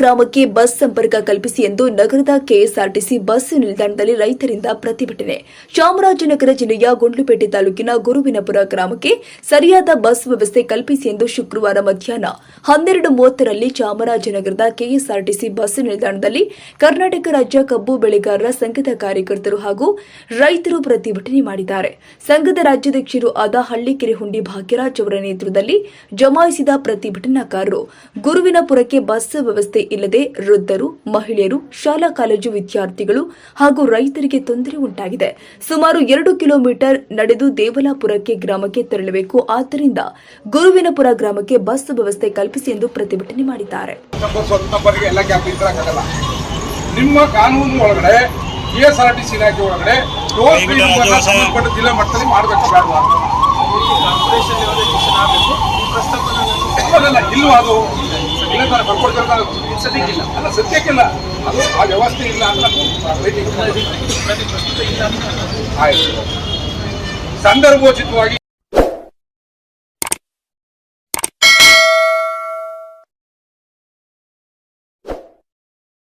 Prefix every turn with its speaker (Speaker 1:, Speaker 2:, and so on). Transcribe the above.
Speaker 1: ಗ್ರಾಮಕ್ಕೆ ಬಸ್ ಸಂಪರ್ಕ ಕಲ್ಪಿಸಿ ಎಂದು ನಗರದ ಕೆಎಸ್ಆರ್ಟಿಸಿ ಬಸ್ ನಿಲ್ದಾಣದಲ್ಲಿ ರೈತರಿಂದ ಪ್ರತಿಭಟನೆ. ಚಾಮರಾಜನಗರ ಜಿಲ್ಲೆಯ ಗುಂಡ್ಲುಪೇಟೆ ತಾಲೂಕಿನ ಗುರುವಿನಪುರ ಗ್ರಾಮಕ್ಕೆ ಸರಿಯಾದ ಬಸ್ ವ್ಯವಸ್ಥೆ ಕಲ್ಪಿಸಿ ಎಂದು ಶುಕ್ರವಾರ ಮಧ್ಯಾಹ್ನ 12:30ರಲ್ಲಿ ಚಾಮರಾಜನಗರದ ಕೆಎಸ್ಆರ್ಟಿಸಿ ಬಸ್ ನಿಲ್ದಾಣದಲ್ಲಿ ಕರ್ನಾಟಕ ರಾಜ್ಯ ಕಬ್ಬು ಬೆಳೆಗಾರರ ಸಂಘದ ಕಾರ್ಯಕರ್ತರು ಹಾಗೂ ರೈತರು ಪ್ರತಿಭಟನೆ ಮಾಡಿದ್ದಾರೆ. ಸಂಘದ ರಾಜ್ಯಾಧ್ಯಕ್ಷರು ಆದ ಹಳ್ಳಿಕೆರೆ ಹುಂಡಿ ಭಾಗ್ಯರಾಜ್ ಅವರ ನೇತೃತ್ವದಲ್ಲಿ ಜಮಾಯಿಸಿದ ಪ್ರತಿಭಟನಾಕಾರರು ಗುರುವಿನಪುರಕ್ಕೆ ಬಸ್ ವ್ಯವಸ್ಥೆ ಇಲ್ಲದೆ ವೃದ್ಧರು, ಮಹಿಳೆಯರು, ಶಾಲಾ ಕಾಲೇಜು ವಿದ್ಯಾರ್ಥಿಗಳು ಹಾಗೂ ರೈತರಿಗೆ ತೊಂದರೆ ಉಂಟಾಗಿದೆ. ಸುಮಾರು 2 ಕಿಲೋಮೀಟರ್ ನಡೆದು ದೇವಲಾಪುರಕ್ಕೆ ಗ್ರಾಮಕ್ಕೆ ತೆರಳಬೇಕು. ಆದ್ದರಿಂದ ಗುರುವಿನಪುರ ಗ್ರಾಮಕ್ಕೆ ಬಸ್ ವ್ಯವಸ್ಥೆ ಕಲ್ಪಿಸಿ ಎಂದು ಪ್ರತಿಭಟನೆ ಮಾಡಿದ್ದಾರೆ.
Speaker 2: ನಿಮ್ಮ ಕಾನೂನು ಒಳಗಡೆ ಕೆಎಸ್ಆರ್ಟಿಸಿ ಇಲಾಖೆ ಒಳಗಡೆ ಜಿಲ್ಲಾ ಮಟ್ಟದಲ್ಲಿ ಮಾಡಬೇಕು ಇಲ್ವಾ? ಅದು ಇಲ್ಲ ತರ ಬರ್ಕೊಡ್ತಾರೆ ಅಲ್ಲ, ಸದ್ಯಕ್ಕಿಲ್ಲ. ಅದು ಆ ವ್ಯವಸ್ಥೆ ಇಲ್ಲ ಅಂತ ಆಯ್ತು. ಸಂದರ್ಭೋಚಿತವಾಗಿ